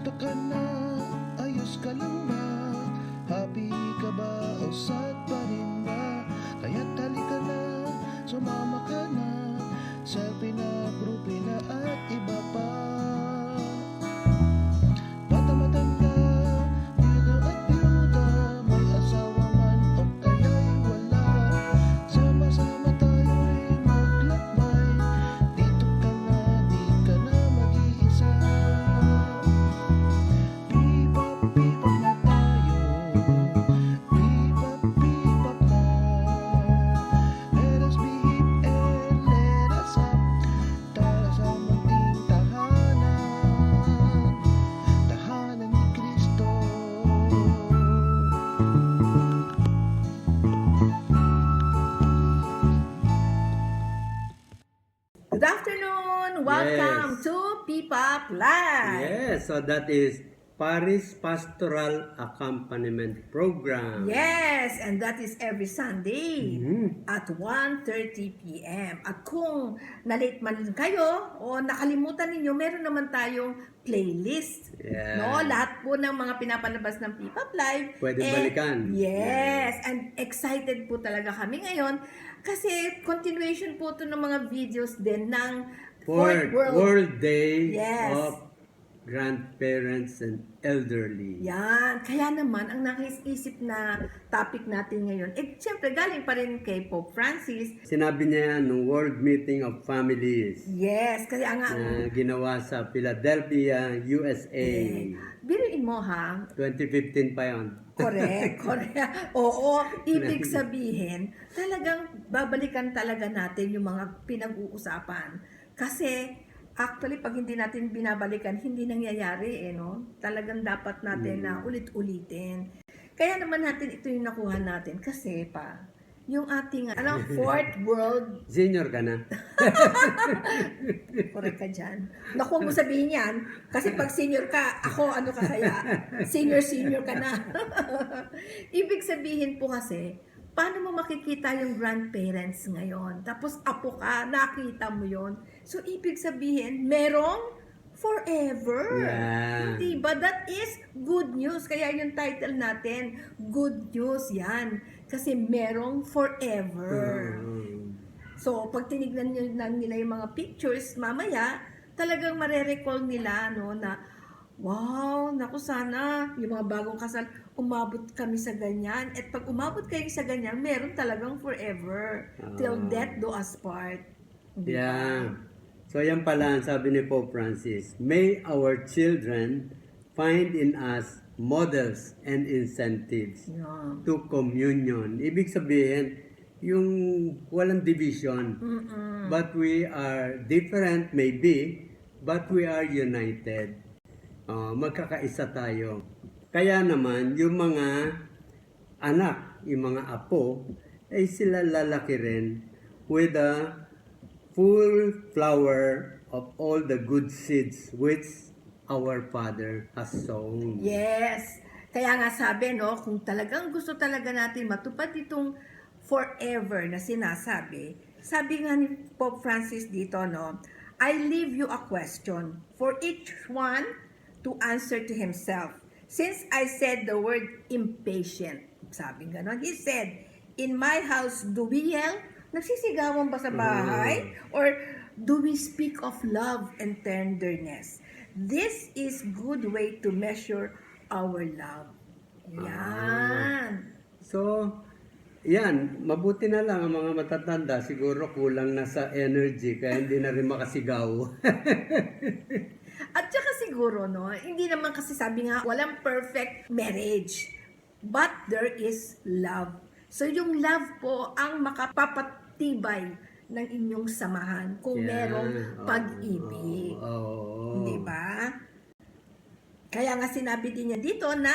Kamusta ka na? Ayos ka lang ba? Happy ka ba? O sad pa rin ba? Kaya't halika na, sumama ka na sa pinagrupi na at iba pa. Bata matanda, biyuda at biyuda, may asawa man o kaya'y wala. Sama-sama tayo'y maglakbay, dito ka na, di ka na mag-iisa. Bebop na tayo, bebop na. Let us be hip and let us up, tara sa munting tahanan, tahanan ni Kristo. Good afternoon! Welcome Yes. to P-Pop Live! Yes, so that is Paris Pastoral Accompaniment Program. Yes, and that is every Sunday Mhm. at 1:30 p.m. At kung na-late man kayo o nakalimutan ninyo, meron naman tayong playlist. Yeah. No, lahat po ng mga pinapalabas ng P-Pop Live. Pwede balikan. Yes, and excited po talaga kami ngayon kasi continuation po ito ng mga videos din ng For World Day Yes. of Grandparents and Elderly. Yan. Kaya naman, ang nakisip na topic natin ngayon, siyempre galing pa rin kay Pope Francis. Sinabi niya nung World Meeting of Families Yes, kaya nga, na ginawa sa Philadelphia, USA. biruin mo ha, 2015 pa yun. correct. Oo, ibig sabihin, talagang babalikan talaga natin yung mga pinag-uusapan. Kasi, actually, pag hindi natin binabalikan, hindi nangyayari no? Talagang dapat natin na ulit-ulitin. Kaya naman natin ito yung nakuha natin kasi yung ating fourth world, Senior ka na? correct ka dyan. Naku, huwag mo sabihin yan, kasi pag senior ka, ako ano ka kaya? Senior ka na. Ibig sabihin po kasi, paano mo makikita yung grandparents ngayon? Tapos apo ka, nakita mo yon. So, ibig sabihin, merong forever. Yeah. Hindi ba? That is good news. Kaya yung title natin, good news yan. Kasi merong forever. So, pag tinignan nyo lang nila yung mga pictures, mamaya, talagang marerecall nila, no, na, wow, naku sana, yung mga bagong kasal, umabot kami sa ganyan. At pag umabot kayo sa ganyan, meron talagang forever. Till death do us part. Di ba? Yeah. So yan pala ang sabi ni Pope Francis, may our children find in us models and incentives Yeah. to communion. Ibig sabihin, yung walang division. But we are different maybe, but we are united. Magkakaisa tayo. Kaya naman, yung mga anak, yung mga apo, ay sila lalaki rin with a full flower of all the good seeds which our Father has sown. Yes. Kaya nga sabi, no, kung talagang gusto talaga natin matupad itong forever na sinasabi, sabi nga ni Pope Francis dito, no, I leave you a question for each one to answer to himself. Since I said the word impatient, sabi ganon, he said, in my house do we yell? Nagsisigawan ba sa bahay? Or do we speak of love and tenderness? This is good way to measure our love. Yan. So, yan, mabuti na lang ang mga matatanda, siguro kulang na sa energy kaya hindi na rin makasigaw. At saka siguro, no, hindi naman kasi sabi nga, walang perfect marriage. But there is love. So yung love po ang makapapatibay ng inyong samahan kung merong pag-ibig. Di ba? Kaya nga sinabi din niya dito na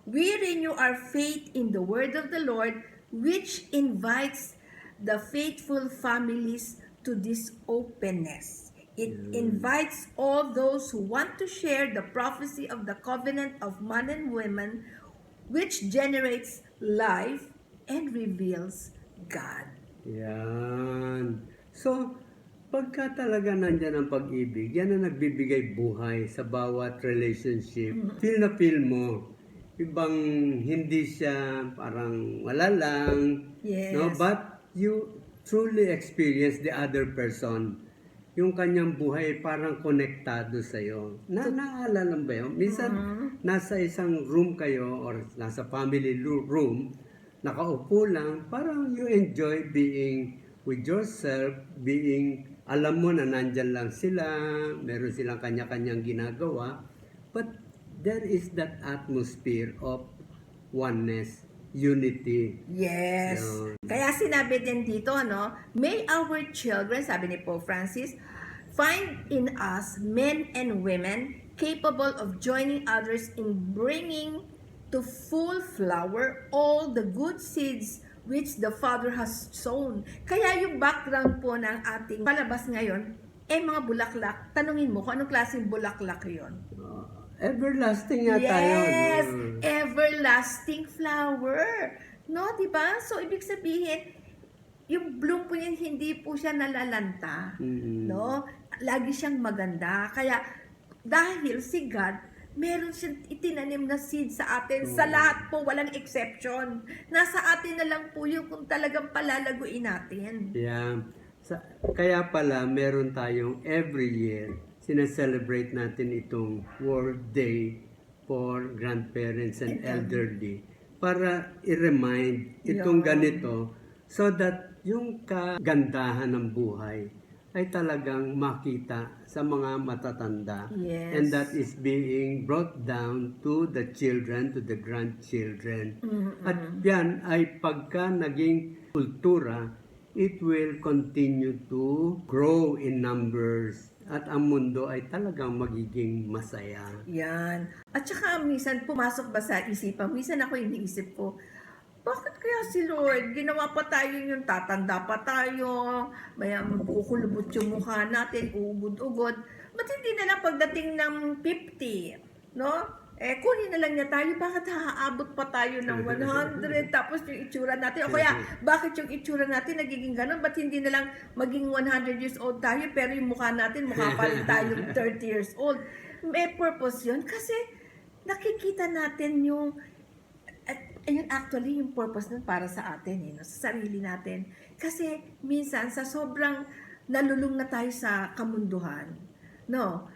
we renew our faith in the word of the Lord, which invites the faithful families to this openness. It invites all those who want to share the prophecy of the covenant of man and women, which generates life and reveals God. Yan. So, pagka talaga nandyan ang pag-ibig, yan ang nagbibigay buhay sa bawat relationship. Feel na feel mo. Ibang hindi siya parang wala lang. Yes. No? But you truly experience the other person. Yung kanyang buhay parang konektado sa'yo. Naalala ba yun? Minsan, nasa isang room kayo or nasa family room, nakaupo lang, parang you enjoy being with yourself, alam mo na nandyan lang sila, meron silang kanya-kanyang ginagawa, but there is that atmosphere of oneness, unity. Yes. Yun. Kaya sinabi din dito, no, may our children, sabi ni Pope Francis, find in us men and women capable of joining others in bringing to full flower all the good seeds which the Father has sown. Kaya yung background po ng ating palabas ngayon, mga bulaklak. Tanungin mo kung anong klaseng bulaklak yon. Everlasting nga tayo. Yes, No? everlasting flower. No, 'di ba? So ibig sabihin, yung bloom po niyan hindi po siya nalalanta. No? Lagi siyang maganda. Kaya dahil si God, meron siyang itinanim na seed sa atin. Sa lahat po, walang exception. Nasa atin na lang po yung kung talagang palalaguin natin. Yeah. Kaya pala, meron tayong every year, sinaselebrate natin itong World Day for Grandparents and Elderly para i-remind itong ganito so that yung kagandahan ng buhay ay talagang makita sa mga matatanda. Yes. And that is being brought down to the children, to the grandchildren. At yan ay pagka naging kultura, it will continue to grow in numbers. At ang mundo ay talagang magiging masaya. Yan. At saka minsan pumasok ba sa isipan, minsan ako iniisip ko, bakit kaya si Lord, ginawa pa tayo yung tatanda pa tayo, may kukulubot yung mukha natin, uugod-ugod. Ba't hindi na lang pagdating ng 50, no? Kunin na lang niya tayo, bakit haaabot pa tayo ng 100, tapos yung itsura natin, o kaya, bakit yung itsura natin nagiging ganun, ba't hindi na lang maging 100 years old tayo, pero yung mukha natin, mukha pa rin tayo 30 years old. May purpose yun, kasi nakikita natin yung, ayun actually yung purpose nun para sa atin, no? Sa sarili natin. Kasi minsan sa sobrang nalulung na tayo sa kamunduhan, no?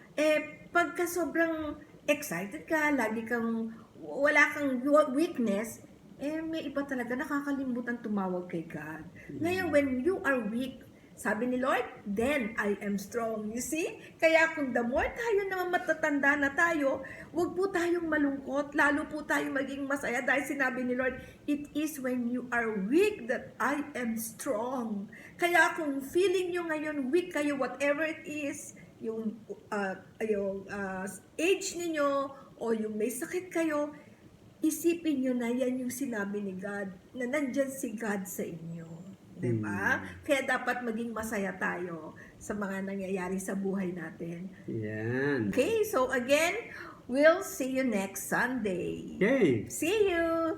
Pagka sobrang excited ka, lagi kang wala kang weakness, may iba talaga nakakalimutan tumawag kay God. Ngayon, when you are weak, sabi ni Lord, then I am strong. You see? Kaya kung the more tayo naman matatanda na tayo, huwag po tayong malungkot, lalo po tayong maging masaya dahil sinabi ni Lord, it is when you are weak that I am strong. Kaya kung feeling nyo ngayon weak kayo, whatever it is, yung age ninyo o yung may sakit kayo, isipin nyo na yan yung sinabi ni God, na nandyan si God sa inyo. Diba? Kaya dapat maging masaya tayo sa mga nangyayari sa buhay natin. Yan. Okay, so again, we'll see you next Sunday. Okay. See you!